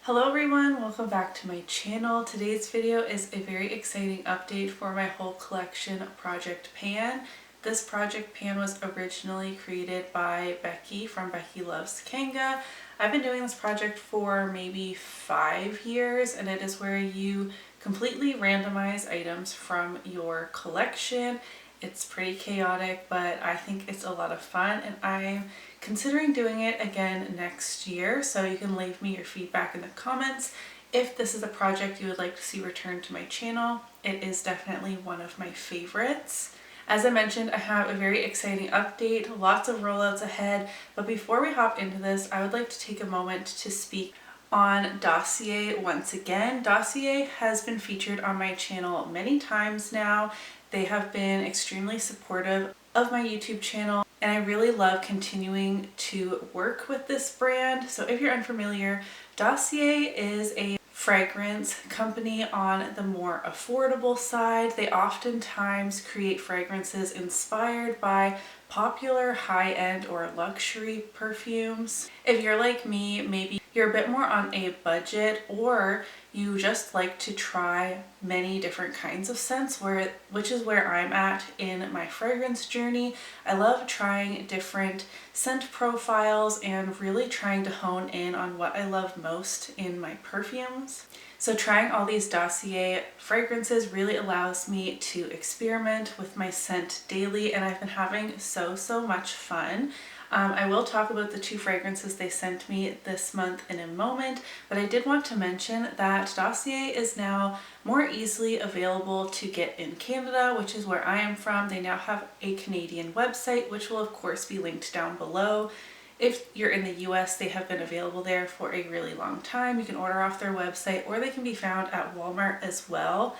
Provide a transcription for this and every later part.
Hello everyone, welcome back to my channel. Today's video is a very exciting update for my whole collection Project Pan. This project pan was originally created by Becky from Becky Loves Kanga. I've been doing this project for maybe 5 years, and it is where you completely randomize items from your collection. It's pretty chaotic, but I think it's a lot of fun, and I'm considering doing it again next year, so you can leave me your feedback in the comments if this is a project you would like to see returned to my channel. It is definitely one of my favorites. As I mentioned, I have a very exciting update, lots of rollouts ahead, but before we hop into this, I would like to take a moment to speak on Dossier once again. Dossier has been featured on my channel many times now. They have been extremely supportive of my YouTube channel, and I really love continuing to work with this brand. So if you're unfamiliar, Dossier is a fragrance company on the more affordable side. They oftentimes create fragrances inspired by popular high-end or luxury perfumes. If you're like me, maybe you're a bit more on a budget, or you just like to try many different kinds of scents, which is where I'm at in my fragrance journey. I love trying different scent profiles and really trying to hone in on what I love most in my perfumes. So trying all these Dossier fragrances really allows me to experiment with my scent daily, and I've been having so much fun. I will talk about the 2 fragrances they sent me this month in a moment, but I did want to mention that Dossier is now more easily available to get in Canada, which is where I am from. They now have a Canadian website, which will of course be linked down below. If you're in the US, they have been available there for a really long time. You can order off their website, or they can be found at Walmart as well.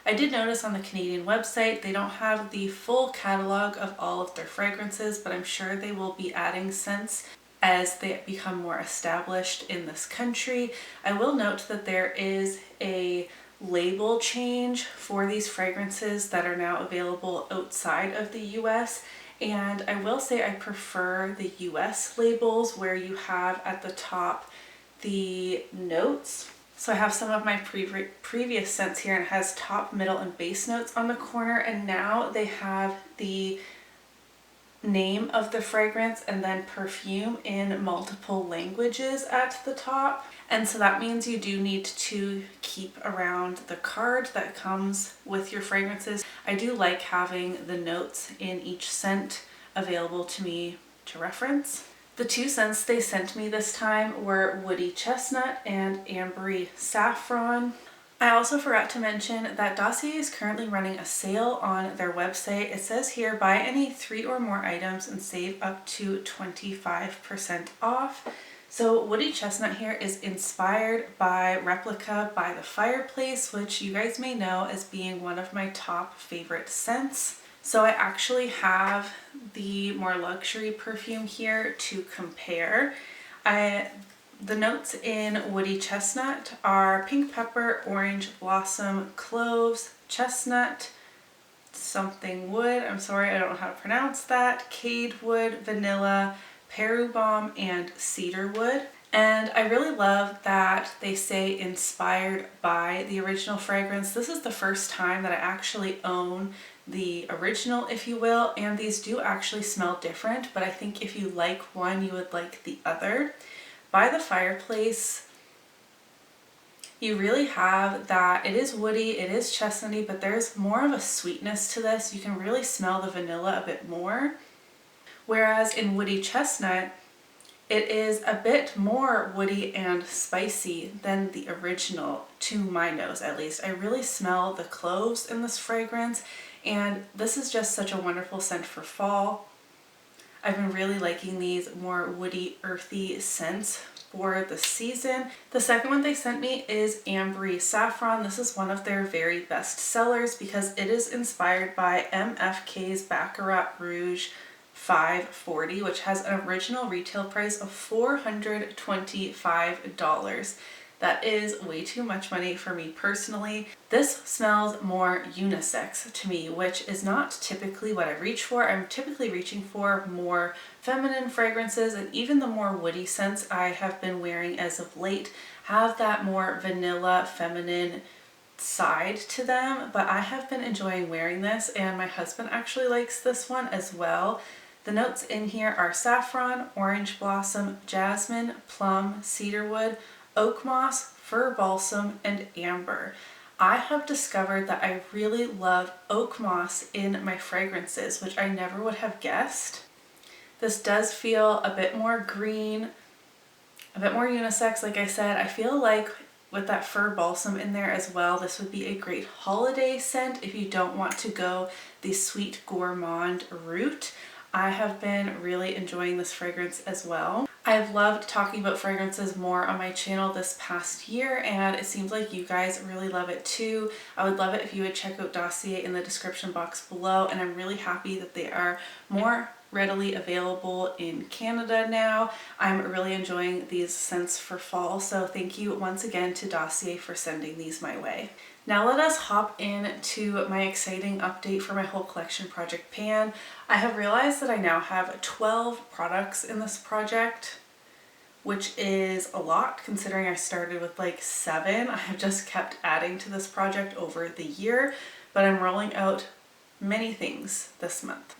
I did notice on the Canadian website they don't have the full catalog of all of their fragrances, but I'm sure they will be adding scents as they become more established in this country. I will note that there is a label change for these fragrances that are now available outside of the US. And I will say I prefer the US labels, where you have at the top the notes. So I have some of my previous scents here, and it has top, middle, and base notes on the corner, and now they have the name of the fragrance and then perfume in multiple languages at the top. And so that means you do need to keep around the card that comes with your fragrances. I do like having the notes in each scent available to me to reference. The 2 scents they sent me this time were Woody Chestnut and Ambery Saffron. I also forgot to mention that Dossier is currently running a sale on their website. It says here, buy any 3 or more items and save up to 25% off. So Woody Chestnut here is inspired by Replica by the Fireplace, which you guys may know as being one of my top favorite scents. So I actually have the more luxury perfume here to compare. The notes in Woody Chestnut are pink pepper, orange blossom, cloves, chestnut, something wood, I'm sorry I don't know how to pronounce that, cade wood, vanilla, peru balm, and cedar wood. And I really love that they say inspired by the original fragrance. This is the first time that I actually own the original, if you will, and these do actually smell different, but I think if you like one, you would like the other. By the Fireplace, you really have that, it is woody, it is chestnutty, but there's more of a sweetness to this. You can really smell the vanilla a bit more. Whereas in Woody Chestnut, it is a bit more woody and spicy than the original, to my nose at least. I really smell the cloves in this fragrance, and this is just such a wonderful scent for fall. I've been really liking these more woody, earthy scents for the season. The second one they sent me is Ambery Saffron. This is one of their very best sellers because it is inspired by MFK's Baccarat Rouge 540, which has an original retail price of $425. That is way too much money for me personally. This smells more unisex to me, which is not typically what I reach for. I'm typically reaching for more feminine fragrances, and even the more woody scents I have been wearing as of late have that more vanilla feminine side to them, but I have been enjoying wearing this, and my husband actually likes this one as well. The notes in here are saffron, orange blossom, jasmine, plum, cedarwood, oak moss, fir balsam, and amber. I have discovered that I really love oak moss in my fragrances, which I never would have guessed. This does feel a bit more green, a bit more unisex. Like I said, I feel like with that fir balsam in there as well, this would be a great holiday scent if you don't want to go the sweet gourmand route. I have been really enjoying this fragrance as well. I've loved talking about fragrances more on my channel this past year, and it seems like you guys really love it too. I would love it if you would check out Dossier in the description box below, and I'm really happy that they are more readily available in Canada now. I'm really enjoying these scents for fall, so thank you once again to Dossier for sending these my way. Now let us hop into my exciting update for my whole collection project pan. I have realized that I now have 12 products in this project, which is a lot considering I started with like 7. I have just kept adding to this project over the year, but I'm rolling out many things this month.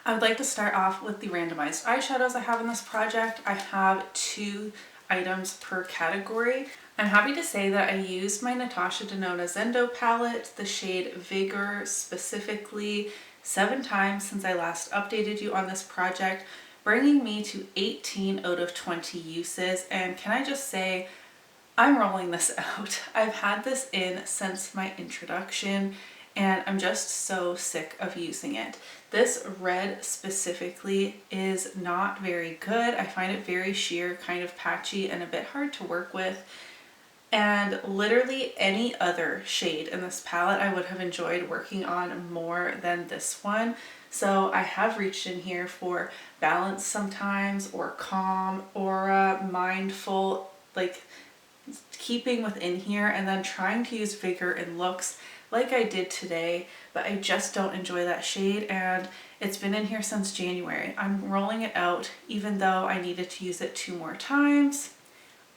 I would like to start off with the randomized eyeshadows I have in this project. I have 2 items per category. I'm happy to say that I used my Natasha Denona Zendo palette, the shade Vigor specifically, 7 times since I last updated you on this project, bringing me to 18 out of 20 uses. And can I just say, I'm rolling this out. I've had this in since my introduction, and I'm just so sick of using it. This red specifically is not very good. I find it very sheer, kind of patchy, and a bit hard to work with. And literally any other shade in this palette I would have enjoyed working on more than this one. So I have reached in here for balance sometimes, or calm, aura, mindful, like keeping within here, and then trying to use vigor and looks like I did today, but I just don't enjoy that shade, and it's been in here since January. I'm rolling it out even though I needed to use it 2 more times.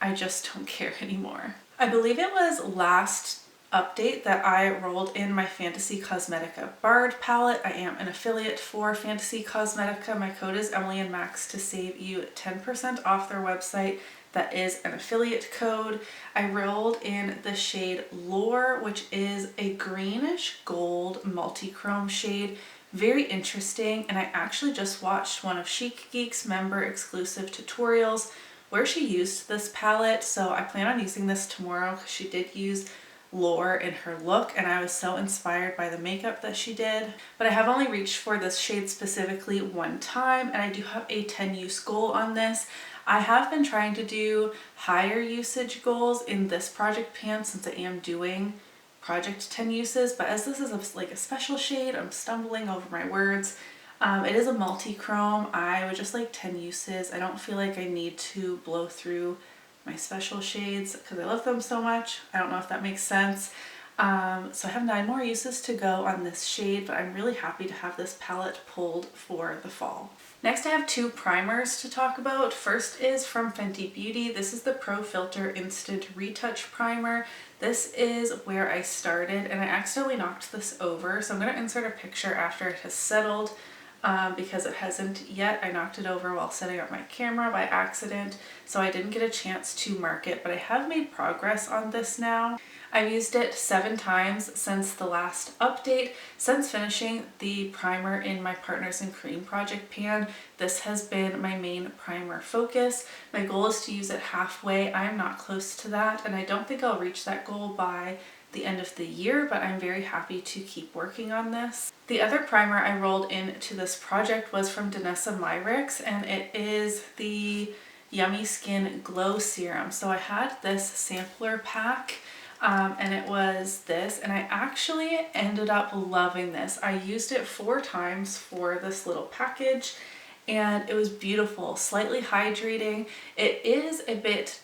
I just don't care anymore. I believe it was last update that I rolled in my Fantasy Cosmetica Bard palette. I am an affiliate for Fantasy Cosmetica. My code is emilynmax to save you 10% off their website. That is an affiliate code. I rolled in the shade Lore, which is a greenish gold multi-chrome shade. Very interesting, and I actually just watched one of Chic Geek's member exclusive tutorials where she used this palette, so I plan on using this tomorrow because she did use Lore in her look, and I was so inspired by the makeup that she did. But I have only reached for this shade specifically 1 time, and I do have a 10 use goal on this. I have been trying to do higher usage goals in this project pan since I am doing project 10 uses, but as this is like a special shade, I'm stumbling over my words. It is a multi-chrome. I would just like 10 uses. I don't feel like I need to blow through my special shades because I love them so much. I don't know if that makes sense. So I have 9 more uses to go on this shade, but I'm really happy to have this palette pulled for the fall. Next, I have 2 primers to talk about. First is from Fenty Beauty. This is the Pro Filter Instant Retouch Primer. This is where I started, and I accidentally knocked this over, so I'm going to insert a picture after it has settled. Because it hasn't yet. I knocked it over while setting up my camera by accident, so I didn't get a chance to mark it, but I have made progress on this now. I've used it 7 times since the last update. Since finishing the primer in my Partners in Cream project pan, this has been my main primer focus. My goal is to use it halfway. I'm not close to that, and I don't think I'll reach that goal by the end of the year, but I'm very happy to keep working on this. The other primer I rolled into this project was from Danessa Myricks, and it is the Yummy Skin Glow Serum. So I had this sampler pack, and it was this, and I actually ended up loving this. I used it 4 times for this little package, and it was beautiful, slightly hydrating. It is a bit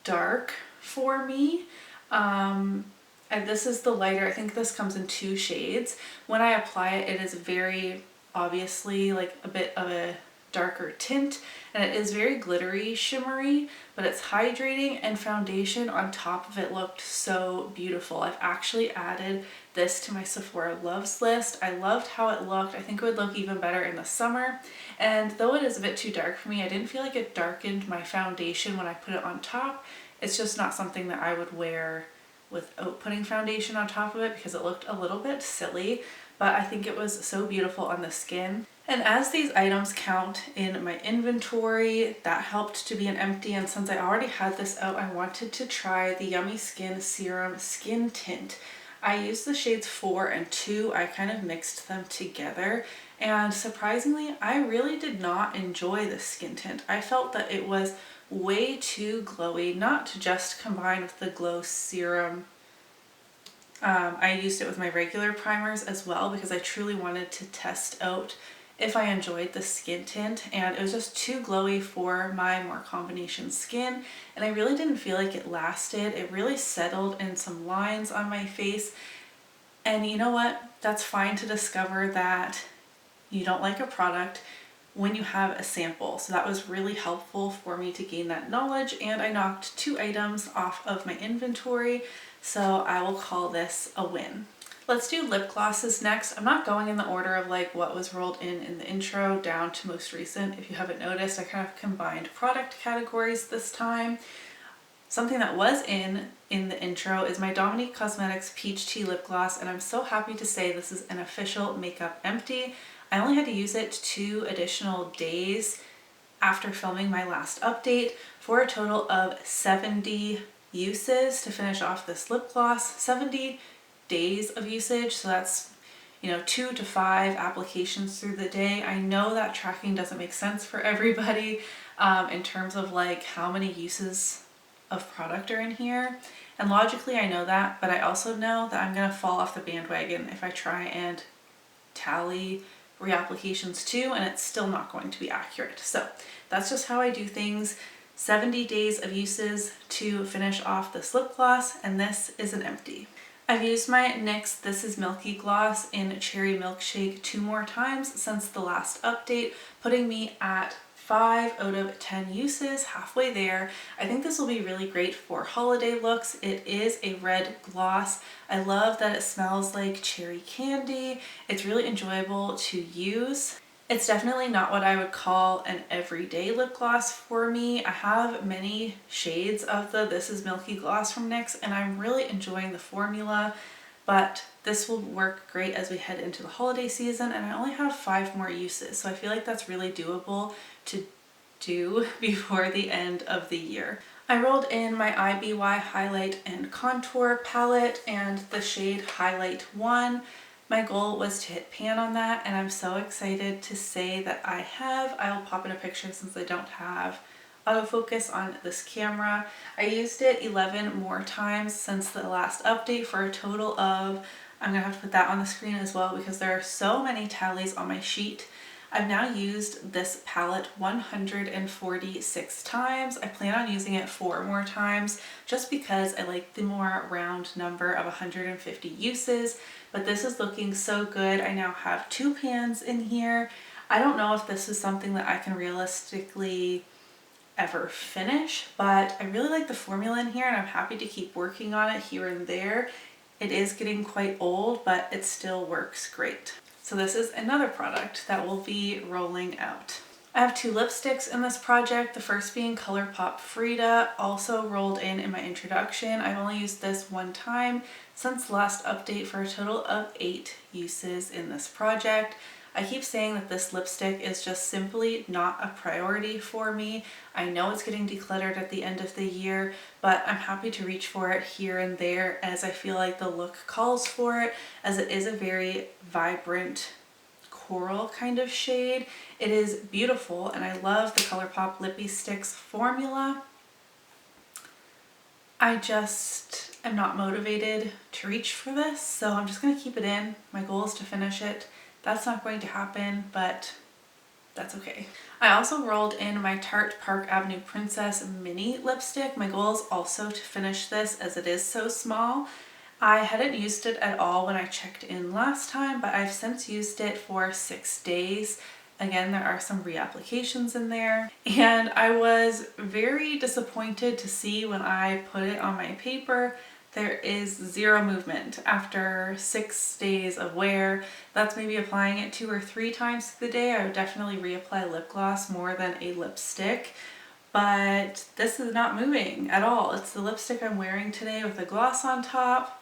dark for me. And this is the lighter. I think this comes in 2 shades. When I apply it, it is very obviously like a bit of a darker tint, and it is very glittery, shimmery, but it's hydrating, and foundation on top of it looked so beautiful. I've actually added this to my Sephora loves list. I loved how it looked. I think it would look even better in the summer, and though it is a bit too dark for me, I didn't feel like it darkened my foundation when I put it on top. It's just not something that I would wear without putting foundation on top of it because it looked a little bit silly, but I think it was so beautiful on the skin. And as these items count in my inventory, that helped to be an empty, and since I already had this out, I wanted to try the Yummy Skin Serum Skin Tint. I used the shades 4 and 2, I kind of mixed them together, and surprisingly, I really did not enjoy the skin tint. I felt that it was way too glowy, not to just combine with the glow serum. I used it with my regular primers as well because I truly wanted to test out if I enjoyed the skin tint, and it was just too glowy for my more combination skin, and I really didn't feel like it lasted. It really settled in some lines on my face, and you know what? That's fine to discover that you don't like a product when you have a sample. So that was really helpful for me to gain that knowledge, and I knocked 2 items off of my inventory, so I will call this a win. Let's do lip glosses next. I'm not going in the order of like what was rolled in the intro down to most recent. If you haven't noticed, I kind of combined product categories this time. Something that was in the intro is my Dominique Cosmetics Peach Tea Lip Gloss, and I'm so happy to say this is an official makeup empty. I only had to use it 2 additional days after filming my last update for a total of 70 uses to finish off this lip gloss. 70 days of usage, so that's, you know, 2 to 5 applications through the day. I know that tracking doesn't make sense for everybody in terms of like how many uses of product are in here, and logically I know that, but I also know that I'm gonna fall off the bandwagon if I try and tally reapplications too, and it's still not going to be accurate. So that's just how I do things. 70 days of uses to finish off this lip gloss, and this is an empty. I've used my NYX This Is Milky Gloss in Cherry Milkshake 2 more times since the last update, putting me at 5 out of 10 uses, halfway there. I think this will be really great for holiday looks. It is a red gloss. I love that it smells like cherry candy. It's really enjoyable to use. It's definitely not what I would call an everyday lip gloss for me. I have many shades of the This Is Milky gloss from NYX, and I'm really enjoying the formula, but this will work great as we head into the holiday season, and I only have 5 more uses, so I feel like that's really doable to do before the end of the year. I rolled in my IBY Highlight and Contour palette and the shade Highlight 1. My goal was to hit pan on that, and I'm so excited to say that I have. I'll pop in a picture since I don't have autofocus on this camera. I used it 11 more times since the last update for a total of, I'm gonna have to put that on the screen as well because there are so many tallies on my sheet. I've now used this palette 146 times. I plan on using it 4 more times just because I like the more round number of 150 uses, but this is looking so good. I now have 2 pans in here. I don't know if this is something that I can realistically ever finish, but I really like the formula in here and I'm happy to keep working on it here and there. It is getting quite old, but it still works great. So this is another product that will be rolling out. I have 2 lipsticks in this project, the first being ColourPop Frida, also rolled in my introduction. I've only used this 1 time since last update for a total of 8 uses in this project. I keep saying that this lipstick is just simply not a priority for me. I know it's getting decluttered at the end of the year, but I'm happy to reach for it here and there as I feel like the look calls for it, as it is a very vibrant coral kind of shade. It is beautiful, and I love the ColourPop Lippie Stix formula. I just am not motivated to reach for this, so I'm just going to keep it in. My goal is to finish it. That's not going to happen, but that's okay. I also rolled in my Tarte Park Avenue Princess mini lipstick. My goal is also to finish this as it is so small. I hadn't used it at all when I checked in last time, but I've since used it for 6 days. Again, there are some reapplications in there, and I was very disappointed to see when I put it on my paper there is zero movement after 6 days of wear. That's maybe applying it 2 or 3 times through the day. I would definitely reapply lip gloss more than a lipstick, but this is not moving at all. It's the lipstick I'm wearing today with the gloss on top.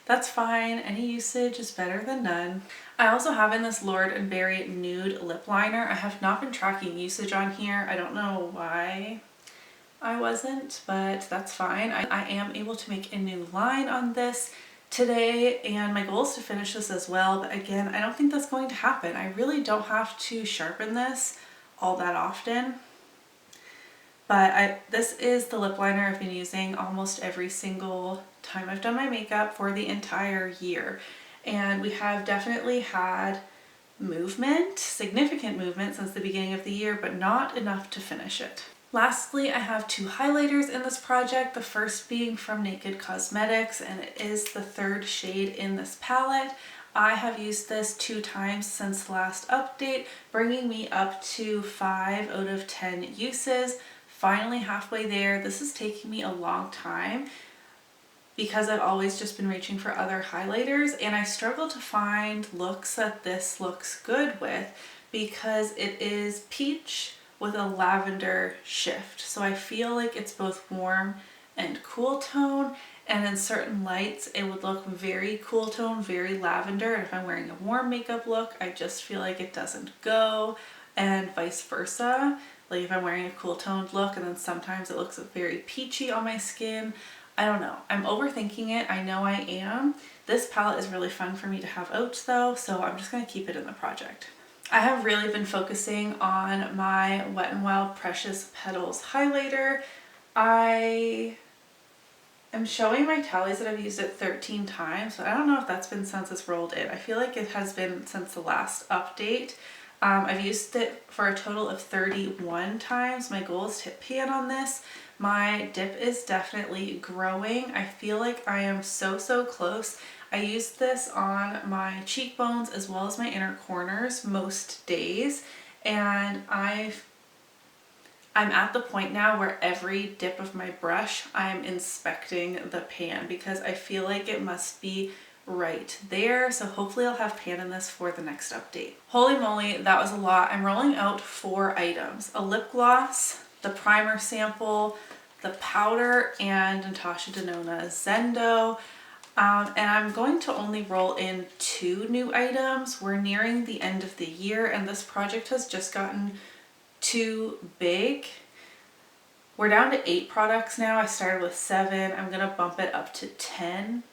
That's fine. Any usage is better than none. I also have in this Lord & Berry Nude lip liner. I have not been tracking usage on here. I don't know why I wasn't, but that's fine. I am able to make a new line on this today, and my goal is to finish this as well, but again, I don't think that's going to happen. I really don't have to sharpen this all that often, but this is the lip liner I've been using almost every single time I've done my makeup for the entire year, and we have definitely had movement, significant movement since the beginning of the year, but not enough to finish it. Lastly, I have 2 highlighters in this project, the first being from Naked Cosmetics, and it is the 3rd shade in this palette. I have used this 2 times since the last update, bringing me up to 5 out of 10 uses. Finally halfway there. This is taking me a long time because I've always just been reaching for other highlighters, and I struggle to find looks that this looks good with because it is peach with a lavender shift. So I feel like it's both warm and cool tone, and in certain lights it would look very cool tone, very lavender, and if I'm wearing a warm makeup look I just feel like it doesn't go, and vice versa. Like if I'm wearing a cool toned look and then sometimes it looks very peachy on my skin. I don't know. I'm overthinking it. I know I am. This palette is really fun for me to have out though, so I'm just going to keep it in the project. I have really been focusing on my Wet n Wild Precious Petals highlighter. I am showing my tallies that I've used it 13 times, but I don't know if that's been since it's rolled in. I feel like it has been since the last update. I've used it for a total of 31 times. My goal is to hit pan on this. My dip is definitely growing. I feel like I am so close. I use this on my cheekbones as well as my inner corners most days, and I'm at the point now where every dip of my brush I'm inspecting the pan because I feel like it must be right there. So hopefully I'll have pan in this for the next update. Holy moly, that was a lot. I'm rolling out 4 items: a lip gloss, the primer sample, the powder, and Natasha Denona Zendo. And I'm going to only roll in 2 new items. We're nearing the end of the year and this project has just gotten too big. We're down to 8 products now. I started with 7. I'm gonna bump it up to 10.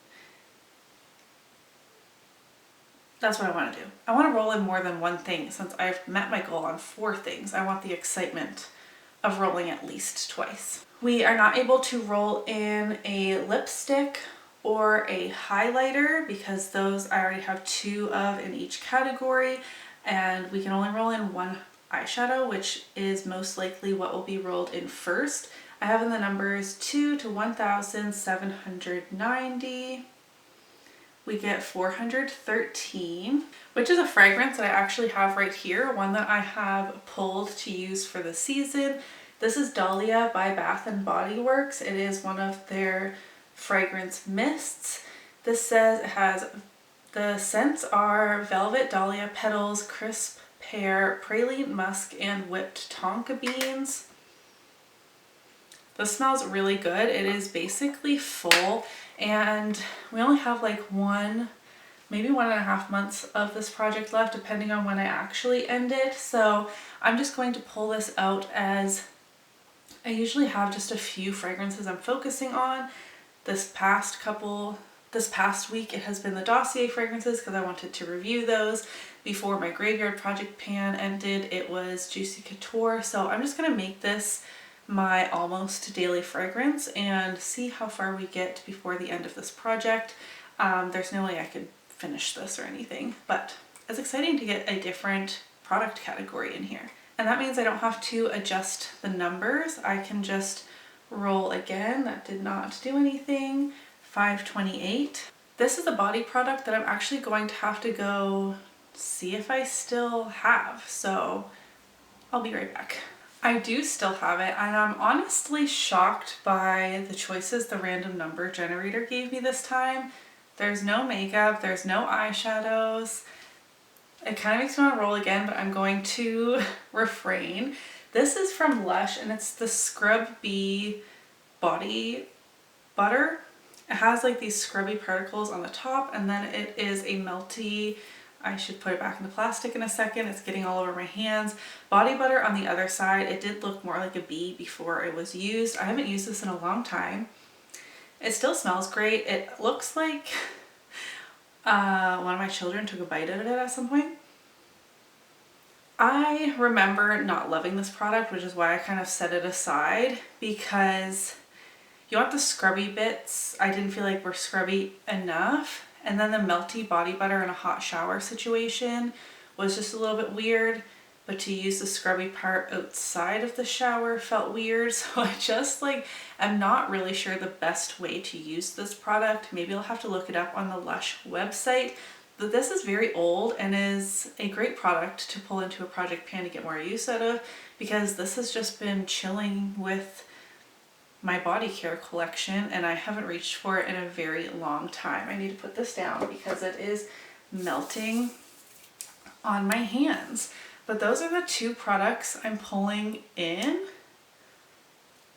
That's what I want to do. I want to roll in more than 1 thing. Since I've met my goal on 4 things, I want the excitement of rolling at least twice. We are not able to roll in a lipstick or a highlighter because those I already have 2 of in each category, and we can only roll in 1 eyeshadow, which is most likely what will be rolled in first. I have in the numbers 2 to 1,790. We get 413, which is a fragrance that I actually have right here, one that I have pulled to use for the season. This is Dahlia by Bath & Body Works. It is one of their fragrance mists. This says it has, the scents are Velvet Dahlia Petals, Crisp Pear, Praline Musk, and Whipped Tonka Beans. This smells really good. It is basically full, and we only have like maybe 1.5 months of this project left, depending on when I actually end it. So I'm just going to pull this out, as I usually have just a few fragrances I'm focusing on. This past week it has been the Dossier fragrances because I wanted to review those. Before my Graveyard Project pan ended, it was Juicy Couture. So I'm just going to make this my almost daily fragrance and see how far we get before the end of this project. There's no way I could finish this or anything, but it's exciting to get a different product category in here. And that means I don't have to adjust the numbers. I can just roll again. That did not do anything. 528. This is a body product that I'm actually going to have to go see if I still have. So I'll be right back. I do still have it, and I'm honestly shocked by the choices the random number generator gave me this time. There's no makeup, there's no eyeshadows. It kind of makes me want to roll again, but I'm going to refrain. This is from Lush, and it's the Scrub Bee Body Butter. It has like these scrubby particles on the top, and then it is a melty, I should put it back in the plastic in a second. It's getting all over my hands. Body butter on the other side. It did look more like a bee before it was used. I haven't used this in a long time. It still smells great. It looks like one of my children took a bite out of it at some point. I remember not loving this product, which is why I kind of set it aside, because you want the scrubby bits. I didn't feel like were scrubby enough. And then the melty body butter in a hot shower situation was just a little bit weird, but to use the scrubby part outside of the shower felt weird. So I just I'm not really sure the best way to use this product. Maybe I'll have to look it up on the Lush website. But this is very old and is a great product to pull into a project pan to get more use out of, because this has just been chilling with my body care collection and I haven't reached for it in a very long time. I need to put this down because it is melting on my hands. But those are the two products I'm pulling in.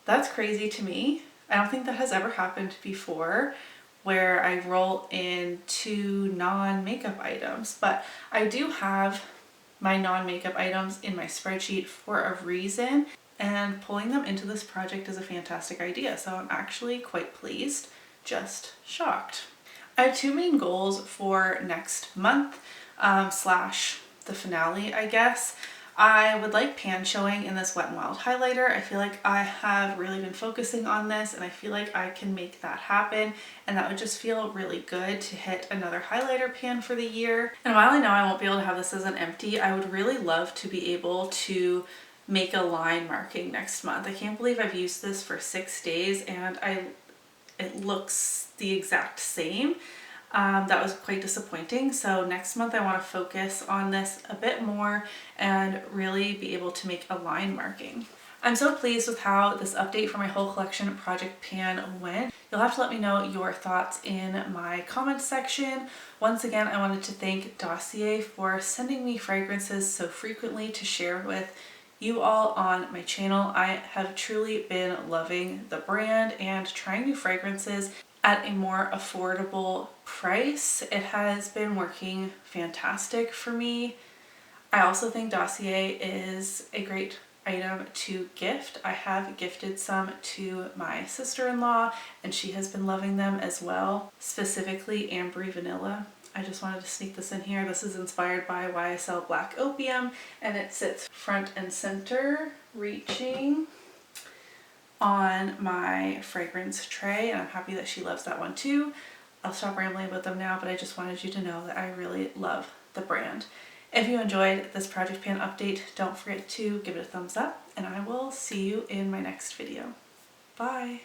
That's crazy to me. I don't think that has ever happened before, where I roll in two non-makeup items, but I do have my non-makeup items in my spreadsheet for a reason. And pulling them into this project is a fantastic idea, so I'm actually quite pleased, just shocked. I have two main goals for next month, slash the finale, I guess. I would like pan showing in this Wet n Wild highlighter. I feel like I have really been focusing on this, and I feel like I can make that happen, and that would just feel really good to hit another highlighter pan for the year. And while I know I won't be able to have this as an empty, I would really love to be able to make a line marking next month. I can't believe I've used this for 6 days and it looks the exact same. That was quite disappointing. So next month I want to focus on this a bit more and really be able to make a line marking. I'm so pleased with how this update for my whole collection project pan went. You'll have to let me know your thoughts in my comment section. Once again, I wanted to thank Dossier for sending me fragrances so frequently to share with you all on my channel. I have truly been loving the brand and trying new fragrances at a more affordable price. It has been working fantastic for me. I also think Dossier is a great item to gift. I have gifted some to my sister-in-law and she has been loving them as well, specifically Ambery Vanilla. I just wanted to sneak this in here. This is inspired by YSL Black Opium and it sits front and center, reaching on my fragrance tray, and I'm happy that she loves that one too. I'll stop rambling about them now, but I just wanted you to know that I really love the brand. If you enjoyed this project pan update, don't forget to give it a thumbs up, and I will see you in my next video. Bye!